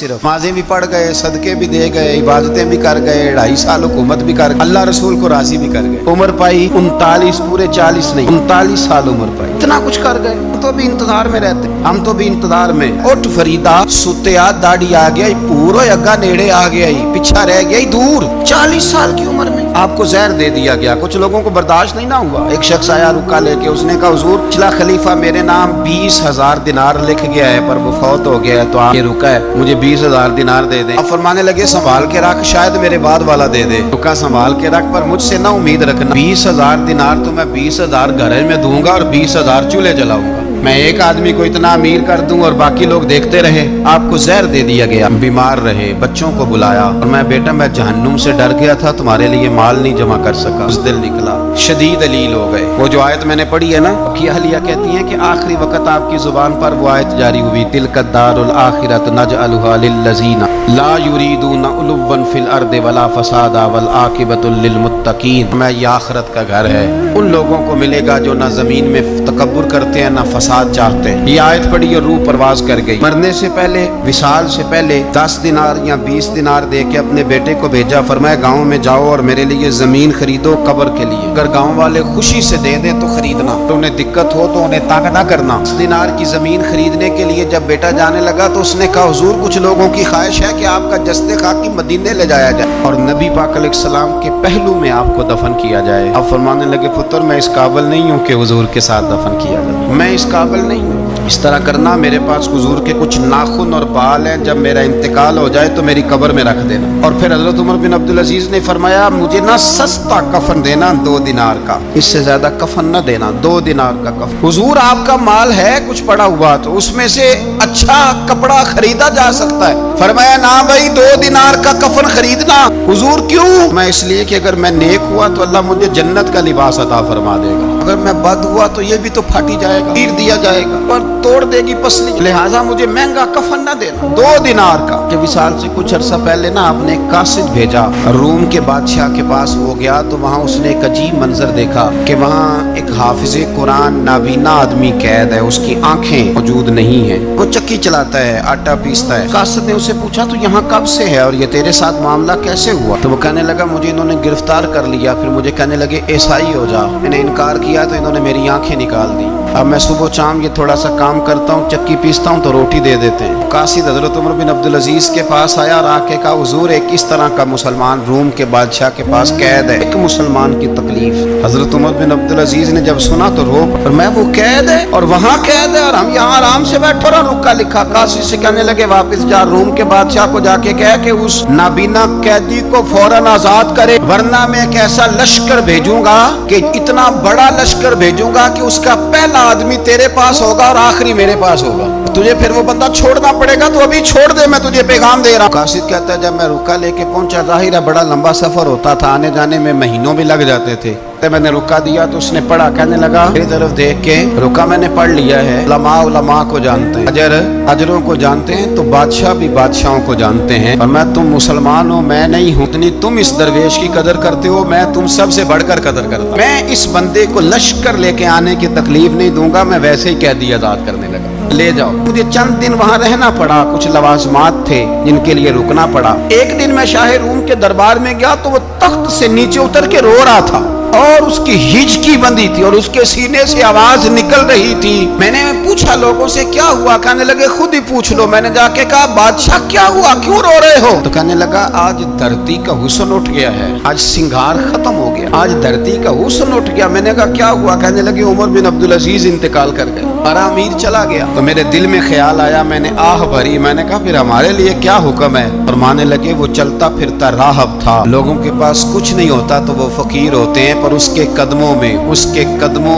सिर्फ नमाज़ें भी पढ़ गए, सदके भी दे गए, इबादतें भी कर गए, 2.5 साल हुकूमत भी कर गए, अल्लाह रसूल को राजी भी कर गए। उम्र पाई 39, पूरे 40 नहीं 39 साल उम्र पाई। इतना कुछ कर गए। तो भी इंतजार में रहते, हम तो भी इंतजार में। उठ फरीदा सुतिया, दाढ़ी आ गया पूरा, अग्गा नेड़े आ गया, पीछा रह गया दूर। 40 साल की उम्र में आपको जहर दे दिया गया। कुछ लोगों को बर्दाश्त नहीं ना हुआ। एक शख्स आया रुका लेके, उसने कहा हुजूर पिछला खलीफा मेरे नाम 20,000 दिनार लिख गया है, पर वो फौत हो गया है, तो आप ये रुका है, मुझे 20,000 दिनार दे दें। अब फरमाने लगे संभाल के रख, शायद मेरे बाद वाला दे दे। रुका संभाल के रख, पर मुझसे ना उम्मीद रखना 20,000 दिनार तो मैं 20,000 घर में दूंगा और 20,000 चूल्हे जलाऊंगा। मैं एक आदमी को इतना अमीर कर दूं और बाकी लोग देखते रहे। आपको जहर दे दिया गया, बीमार रहे, बच्चों को बुलाया और मैं बेटा मैं जहन्नुम से डर गया था, तुम्हारे लिए माल नहीं जमा कर सका। उस दिल निकला, शदीद अलील हो गए। वो जो आयत मैंने पढ़ी है ना, कि अहलिया कहती है कि आखिरी वक्त आपकी जुबान पर वो आयत जारी हुई, तिलकद दारुल आखिरत नजअलुहा लिल्लज़ीना ला युरीदूना उलुव्वन फिल अर्दि वला फसादा वल आकिबतुल लिलमुत्तकीन। मैं ये आखिरत का घर है, उन लोगों को मिलेगा जो ना जमीन में तकब्बुर करते हैं ना फसाद चाहते हैं। ये आयत पढ़ी और रूह परवाज कर गई। मरने से पहले, विसाल से पहले 10 दिनार या 20 दिनार दे के अपने बेटे को भेजा। फरमाया गाँव में जाओ और मेरे लिए जमीन खरीदो कब्र के लिए। अगर गाँव वाले खुशी से दे दे तो खरीदना, तो उन्हें दिक्कत हो तो उन्हें तंग ना करना। 10 दिनार की जमीन खरीदने के लिए जब बेटा जाने लगा तो उसने कहा हुजूर कुछ लोगों की ख्वाहिश है कि आपका जस्ते खाकी मदीने ले जाया जाए और नबी पाक अलैहिस्सलाम के पहलू में आपको दफन किया जाए। अब फरमाने लगे पुत्र मैं इस काबिल नहीं हूँ कि हुजूर के साथ दफन किया जाए, मैं इस काबिल नहीं हूँ। इस तरह करना, मेरे पास हुजूर के कुछ नाखून और बाल हैं, जब मेरा इंतकाल हो जाए तो मेरी कब्र में रख देना। और फिर हजरत उमर बिन अब्दुल अजीज ने फरमाया मुझे ना सस्ता कफन देना 2 दिनार का, इससे ज्यादा कफन ना देना, 2 दिनार का कफन। हुजूर आपका माल है कुछ पड़ा हुआ तो उसमें से अच्छा कपड़ा खरीदा जा सकता है। फरमाया ना भाई 2 दिनार का कफन खरीदना। हुजूर क्यों? मैं इसलिए कि अगर मैं नेक हुआ तो अल्लाह मुझे जन्नत का लिबास अता फरमा देगा, अगर मैं बद हुआ तो ये भी तो फाटी जाएगा, गिर दिया जाएगा और तोड़ देगी पसली, लिहाजा मुझे महंगा कफन ना देना। 2 दिनार का। कि विसाल से कुछ अरसा पहले ना आपने एक कासिद भेजा, रूम के बादशाह के पास वो गया तो वहाँ उसने एक अजीब मंजर देखा कि वहाँ एक हाफिज़े कुरान नाबीना आदमी कैद है, उसकी आंखें मौजूद नहीं है, वो चक्की चलाता है, आटा पीसता है। कासिद ने उससे पूछा तो यहाँ कब से है और ये तेरे साथ मामला कैसे हुआ? तो वो कहने लगा मुझे इन्होंने गिरफ्तार कर लिया, फिर मुझे कहने लगे ईसाई हो जा। मैंने इनकार किया तो इन्होंने मेरी आंखें निकाल दी। अब मैं सुबह शाम ये थोड़ा सा काम करता हूँ, चक्की पीसता हूँ तो रोटी दे देते हैं। कासिद हजरत उमर बिन अब्दुल अजीज के पास आया और आके कहा हुजूर एक इस तरह का मुसलमान रूम के बादशाह के पास कैद है, एक मुसलमान की तकलीफ। हजरत उमर बिन अब्दुल अजीज ने जब सुना तो रो, और मैं वो कैद है और वहाँ कैद है और हम यहाँ आराम से बैठे और रुका लिखा। कासिद से कहने लगे वापस जा, रूम के बादशाह को जाके कह के उस नाबीना कैदी को फौरन आजाद करे, वरना मैं एक ऐसा लश्कर भेजूंगा कि इतना बड़ा लश्कर भेजूंगा कि उसका पहला आदमी तेरे पास होगा और आखिरी मेरे पास होगा। तुझे फिर वो बंदा छोड़ना पड़ेगा, तो अभी छोड़ दे, मैं तुझे पैगाम दे रहा हूँ। कासिद कहता है जब मैं रुका लेके पहुंचा, जाहिर है बड़ा लंबा सफर होता था, आने जाने में महीनों भी लग जाते थे। मैंने रुका दिया तो उसने पढ़ा, कहने लगा मेरी तरफ देख के रुका मैंने पढ़ लिया है, उलमा को जानते हैं, अजरों को जानते हैं, तो बादशाह भी बादशाहों को जानते हैं। और मैं तुम मुसलमान हो मैं नहीं हूँ, इतनी तुम इस दरवेश की कदर करते हो, मैं तुम सबसे बढ़कर कदर करता हूं। मैं इस बंदे को लश्कर लेके आने की तकलीफ नहीं दूंगा, मैं वैसे ही कैदी आजाद करने लगा, ले जाओ। मुझे चंद दिन वहां रहना पड़ा, कुछ लवाजमात थे जिनके लिए रुकना पड़ा। एक दिन मैं शाह रूम के दरबार में गया तो वो तख्त से नीचे उतर के रो रहा था और उसकी हिचकी बंधी थी और उसके सीने से आवाज निकल रही थी। मैंने पूछा लोगों से क्या हुआ? कहने लगे खुद ही पूछ लो। मैंने जाके कहा बादशाह क्या हुआ, क्यों रो रहे हो? तो कहने लगा आज धरती का हुस्न उठ गया है, आज सिंगार खत्म हो गया, आज धरती का हुस्न उठ गया। मैंने कहा क्या हुआ? कहने लगे उमर बिन अब्दुल अजीज इंतकाल कर गए, हमारा अमीर चला गया। तो मेरे दिल में ख्याल आया, मैंने आह भरी, मैंने कहा फिर हमारे लिए क्या हुक्म है? फरमाने लगे वो चलता फिरता राहब था, लोगों के पास कुछ नहीं होता तो वो फकीर होते हैं, पर उसके कदमों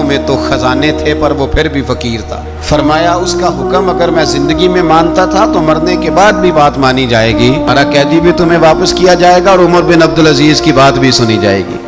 में तो खजाने थे, पर वो फिर भी फकीर था। फरमाया उसका हुक्म अगर मैं जिंदगी में मानता था तो मरने के बाद भी बात मानी जाएगी, हमारा कैदी भी तुम्हें वापस किया जाएगा और उमर बिन अब्दुल अजीज की बात भी सुनी जाएगी।